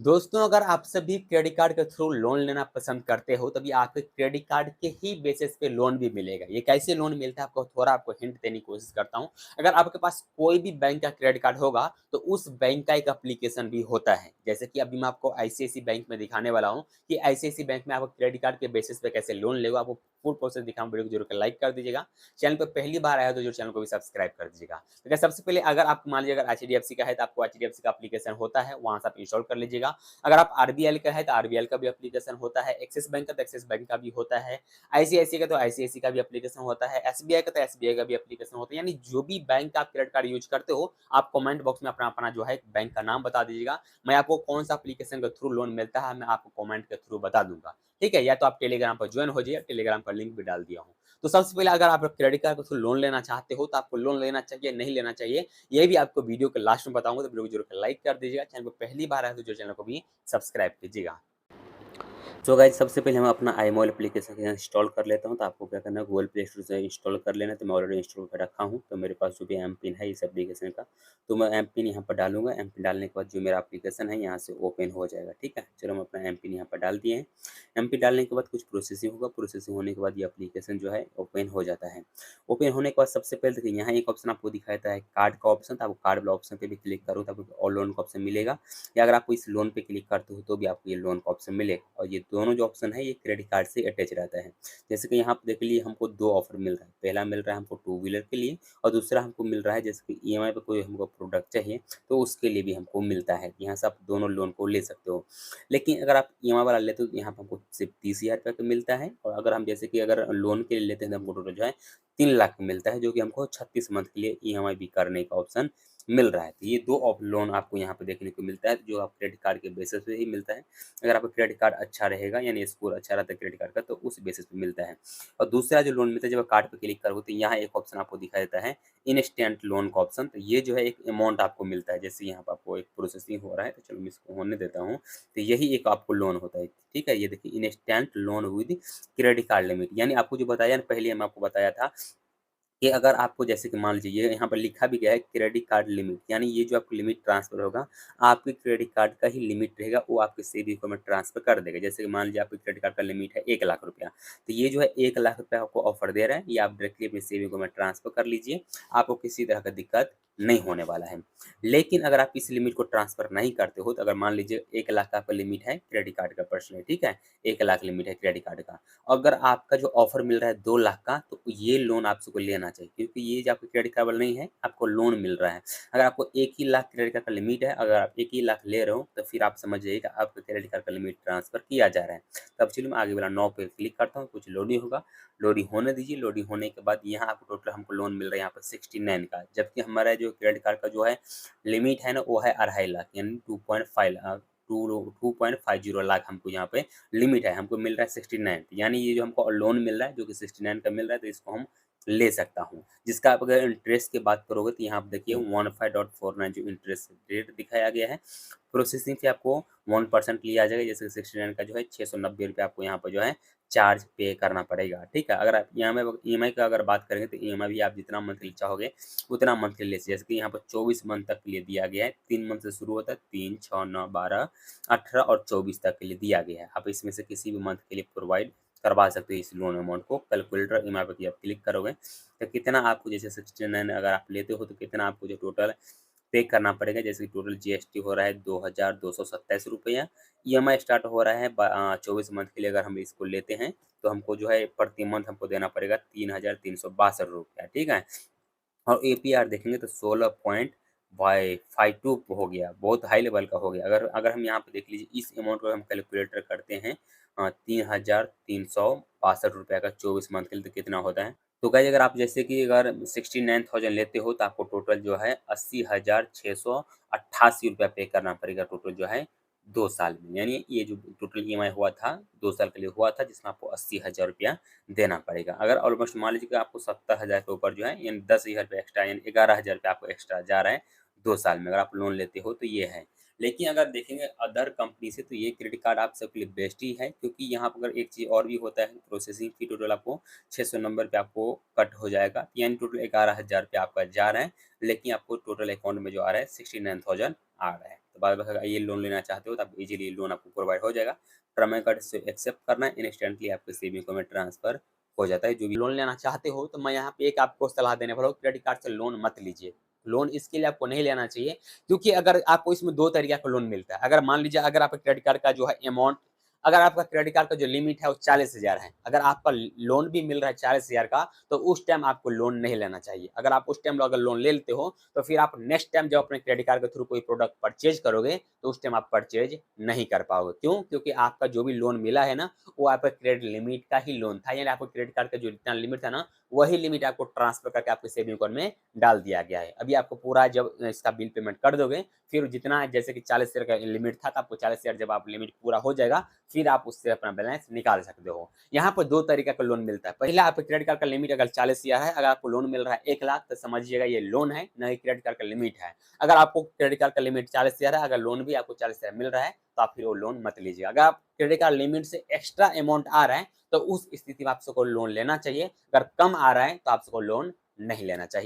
दोस्तों, अगर आप सभी क्रेडिट कार्ड के थ्रू लोन लेना पसंद करते हो, तभी आपके क्रेडिट कार्ड के ही बेसिस पे लोन भी मिलेगा। ये कैसे लोन मिलता है, आपको थोड़ा हिंट देने की कोशिश करता हूँ। अगर आपके पास कोई भी बैंक का क्रेडिट कार्ड होगा, तो उस बैंक का एक एप्लीकेशन भी होता है। जैसे कि अभी मैं आपको आईसीआईसीआई बैंक में दिखाने वाला हूँ कि आईसीआईसीआई बैंक में आप क्रेडिट कार्ड के बेसिस पे कैसे लोन लेगा। आपको फुल प्रोसेस दिखाऊँ, वीडियो को जरूर के लाइक कर दीजिएगा। चैनल पे पहली बार आया हो तो जरूर चैनल को भी सब्सक्राइब कर दीजिएगा। तो सबसे पहले अगर आप मान लीजिए अगर एचडीएफसी का है, तो आपको एचडीएफसी का एप्लीकेशन होता है, वहाँ से आप इंस्टॉल कर लीजिएगा। अगर आप आरबीएल का है तो आरबीएल का भी एप्लीकेशन होता है, एक्सिस बैंक का तो एक्सिस बैंक का भी होता है, आईसीआईसीआई का तो आईसीआईसीआई का भी एप्लीकेशन होता है, एसबीआई का तो एसबीआई का भी एप्लीकेशन होता है। यानी जो भी बैंक का आप क्रेडिट कार्ड यूज करते हो, आप कमेंट बॉक्स में अपना अपना जो है बैंक का नाम बता दीजिएगा। मैं आपको कौन सा एप्लीकेशन के थ्रू लोन मिलता है, मैं आपको कमेंट के थ्रू बता दूंगा। ठीक है, या तो आप टेलीग्राम पर ज्वाइन हो जाइए, टेलीग्राम का लिंक भी डाल दिया हूँ। तो सबसे पहले अगर आप क्रेडिट कार्ड के थ्रू लोन लेना चाहते हो, तो आपको लोन लेना चाहिए नहीं लेना चाहिए, ये भी आपको वीडियो के लास्ट में बताऊंगा। तो वीडियो को जरूर लाइक कर दीजिएगा। चैनल पर पहली बार आए तो जो चैनल को भी सब्सक्राइब कीजिएगा। तो गाइस सबसे पहले हम अपना iMobile एप्लीकेशन इंस्टॉल कर लेता हूँ। तो आपको क्या करना है, गूगल प्ले स्टोर से इंस्टॉल कर लेना। तो मैं ऑलरेडी इंस्टॉल कर रखा हूँ। तो मेरे पास जो भी एम पिन है इस एप्लीकेशन का, तो मैं एम पिन यहाँ पर डालूंगा। एम पिन डालने के बाद जो मेरा एप्लीकेशन है यहाँ से ओपन हो जाएगा। ठीक है, चलो हम अपना एम पिन यहाँ पर डाल दिए हैं। एम पिन डालने के बाद कुछ प्रोसेसिंग होगा। प्रोसेसिंग होने के बाद ये एप्लीकेशन जो है ओपन हो जाता है। ओपन होने के बाद सबसे पहले देखिए यहाँ एक ऑप्शन आपको दिखाता है कार्ड का ऑप्शन। तो आपको कार्ड वाला ऑप्शन पे भी क्लिक करो तो आपको और लोन का ऑप्शन मिलेगा, या अगर आप इस लोन पे क्लिक करते हो तो भी आपको ये लोन का ऑप्शन मिलेगा। और ये दोनों जो ऑप्शन है ये क्रेडिट कार्ड से अटैच रहता है। जैसे कि यहाँ पे देख लीजिए हमको दो ऑफर मिल रहा है। पहला मिल रहा है हमको टू व्हीलर के लिए, और दूसरा हमको मिल रहा है जैसे कि ईएमआई पे कोई हमको प्रोडक्ट चाहिए तो उसके लिए भी हमको मिलता है। यहाँ से आप दोनों लोन को ले सकते हो। लेकिन अगर आप ईएमआई वाला लेते हो तो यहाँ पे हमको सिर्फ 30,000 रुपये का मिलता है, और अगर हम जैसे कि अगर लोन के लिए लेते हैं तो हमको टोटल जो है 3 लाख का मिलता है, जो कि हमको 36 मंथ के लिए ईएमआई भी करने का ऑप्शन मिल रहा है। तो ये दो ऑफ लोन आपको यहाँ पे देखने को मिलता है, जो आप क्रेडिट कार्ड के बेसिस पे ही मिलता है। अगर आपका क्रेडिट कार्ड अच्छा रहेगा, यानी स्कोर अच्छा रहता है क्रेडिट कार्ड का, तो उस बेसिस पे मिलता है। और दूसरा जो लोन मिलता है, जब आप कार्ड पे क्लिक करोगे तो यहाँ एक ऑप्शन आपको दिखाई देता है इंस्टेंट लोन का ऑप्शन। तो ये जो है एक अमाउंट आपको मिलता है। जैसे यहाँ पर आपको एक प्रोसेसिंग हो रहा है, तो चलो मैं इसको होने देता हूँ। तो यही एक आपको लोन होता है। ठीक है, ये देखिए instant loan with credit card limit, यानी आपको जो बताया ना पहले मैं आपको बताया था कि अगर आपको जैसे कि मान लीजिए ये यहाँ पर लिखा भी गया है क्रेडिट कार्ड लिमिट, यानी ये जो आपको लिमिट ट्रांसफर होगा, आपके क्रेडिट कार्ड का ही लिमिट रहेगा, वो आपके सेविंग अकाउंट में ट्रांसफर कर देगा। जैसे कि मान लीजिए आपके क्रेडिट कार्ड का लिमिट है 1 लाख रुपया, तो ये जो है 1 लाख रुपया आपको ऑफर दे रहा है। ये आप डायरेक्टली अपने सेविंग अकाउंट में ट्रांसफर कर लीजिए, आपको किसी तरह का दिक्कत नहीं होने वाला है। लेकिन अगर आप इस लिमिट को ट्रांसफर नहीं करते हो, तो अगर मान लीजिए 1 लाख का आपका लिमिट है क्रेडिट कार्ड का पर्सनल, ठीक है, 1 लाख लिमिट है क्रेडिट कार्ड का, अगर आपका जो ऑफर मिल रहा है 2 लाख का, तो ये लोन आपको लेना चाहिए, क्योंकि ये जो आपको क्रेडिट कार्ड वाला नहीं है, आपको लोन मिल रहा है। अगर आपको 1 ही लाख क्रेडिट कार्ड का लिमिट है, अगर आप 1 ही लाख ले रहे हो, तो फिर आप समझ जाइए कि आपका क्रेडिट कार्ड का लिमिट ट्रांसफर किया जा रहा है। तब चलिए मैं आगे वाला 9 पे क्लिक करता हूँ, कुछ लोडिंग होगा, लोडिंग होने दीजिए। लोडिंग होने के बाद यहाँ आपको टोटल हमको लोन मिल रहा है यहाँ पर 69 का, जबकि हमारा जो क्रेडिट कार्ड का जो है लिमिट है ना, वो है 2.5 लाख, यानी 2.50 लाख हमको यहाँ पे लिमिट है। हमको मिल रहा है 69, यानी ये जो हमको लोन मिल रहा है जो कि 69 का मिल रहा है, तो इसको हम ले सकता हूँ। जिसका आप अगर इंटरेस्ट की बात करोगे तो यहाँ आप देखिए 15.49 जो इंटरेस्ट रेट दिखाया गया है। प्रोसेसिंग फी आपको 1% लिया जाएगा, जैसे 69 का जो है 690 रुपये आपको यहाँ पर जो है चार्ज पे करना पड़ेगा। ठीक है, अगर आप ई एम आई का अगर बात करेंगे तो ई एम आई भी आप जितना मंथली चाहोगे उतना मंथली ले सकते। जैसे कि यहाँ पर 24 मंथ तक के लिए दिया गया है, 3 मंथ से शुरू होता है, 3, 6, 9, 12, 18 और 24 तक के लिए दिया गया है। आप इसमें से किसी भी मंथ के लिए प्रोवाइड करवा सकते हो इस लोन अमाउंट को। कैलकुलेटर ईएमआई पे आप क्लिक करोगे तो कितना आपको, जैसे 69 अगर आप लेते हो तो कितना आपको जो टोटल पे करना पड़ेगा। जैसे कि टोटल जीएसटी हो रहा है 2,227 रुपया। ईएमआई स्टार्ट हो रहा है 24 मंथ के लिए। अगर हम इसको लेते हैं तो हमको जो है प्रति मंथ हमको देना पड़ेगा 3,362 रुपया। ठीक है, और एपीआर देखेंगे तो 16.52 हो गया, बहुत हाई लेवल का हो गया। अगर अगर हम यहाँ पे देख लीजिए इस अमाउंट को हम कैलकुलेटर करते हैं 3,362 रुपया का 24 मंथ के लिए, तो कितना होता है। तो गाइस अगर आप जैसे कि अगर 69,000 लेते हो तो आपको टोटल जो है 80,688 रुपया पे करना पड़ेगा टोटल जो है 2 साल में। यानी ये जो टोटल ईएमआई हुआ था 2 साल के लिए हुआ था, जिसमें आपको 80,000 रुपया देना पड़ेगा। अगर ऑलमोस्ट मान लीजिए कि आपको 70,000 के ऊपर जो है, यानी 10,000 रुपया एक्स्ट्रा, यानी 11,000 रुपया आपको एक्स्ट्रा जा रहा है 2 साल में, अगर आप लोन लेते हो तो ये है। लेकिन अगर देखेंगे अदर कंपनी से तो ये क्रेडिट कार्ड आप सबके लिए बेस्ट ही है, क्योंकि यहाँ पर अगर एक चीज़ और भी होता है, प्रोसेसिंग फी टोटल आपको 690 रुपये आपको कट हो जाएगा, यानी टोटल 11,000 रुपया आपका जा रहा है, लेकिन आपको टोटल अकाउंट में जो आ रहा है 69,000 आ रहा है। तो बाद में अगर ये लोन लेना चाहते हो तो आप इजीली लोन आपको प्रोवाइड हो जाएगा। टर्म एंड कंडीशन से एक्सेप्ट करना है, इंस्टेंटली आपके सेविंग अकाउंट में ट्रांसफर हो जाता है। जो भी लोन लेना चाहते हो तो मैं यहाँ पे एक आपको सलाह देने वाला हूँ, क्रेडिट कार्ड से लोन मत लीजिए। लोन इसके लिए आपको नहीं लेना चाहिए क्योंकि अगर आपको इसमें 2 तरीके का लोन मिलता है। अगर मान लीजिए अगर आपका क्रेडिट कार्ड का जो है अमाउंट, अगर आपका क्रेडिट कार्ड का जो लिमिट है वो 40,000 है, अगर आपका लोन भी मिल रहा है 40,000 का, तो उस टाइम आपको लोन नहीं लेना चाहिए। अगर आप उस टाइम अगर लोन ले लेते हो तो फिर आप नेक्स्ट टाइम जब अपने क्रेडिट कार्ड के थ्रू कोई प्रोडक्ट परचेज करोगे तो उस टाइम आप परचेज नहीं कर पाओगे। क्यों? क्योंकि आपका जो भी लोन मिला है ना, वो आपका क्रेडिट लिमिट का ही लोन था, यानी आपको क्रेडिट कार्ड का जो जितना लिमिट था ना, वही लिमिट आपको ट्रांसफर करके आपके सेविंग अकाउंट में डाल दिया गया है। अभी आपको पूरा जब इसका बिल पेमेंट कर दोगे, फिर जितना जैसे कि 40,000 का लिमिट था, तो आपको 40,000 जब आप लिमिट पूरा हो जाएगा, फिर आप उससे अपना बैलेंस निकाल सकते हो। यहाँ पर 2 तरीके का लोन मिलता है। पहला, आपके क्रेडिट कार्ड का लिमिट अगर 40,000 है, अगर आपको लोन मिल रहा है 1 लाख, तो समझिएगा ये लोन है, ना ही क्रेडिट कार्ड का लिमिट है। अगर आपको क्रेडिट कार्ड का लिमिट 40,000 है, अगर लोन भी आपको 40,000 मिल रहा है, तो आप फिर वो लोन मत लीजिए। अगर आप क्रेडिट कार्ड लिमिट से एक्स्ट्रा अमाउंट आ रहा है, तो उस स्थिति में आप सबको लोन लेना चाहिए। अगर कम आ रहा है, तो आप सबको लोन नहीं लेना चाहिए।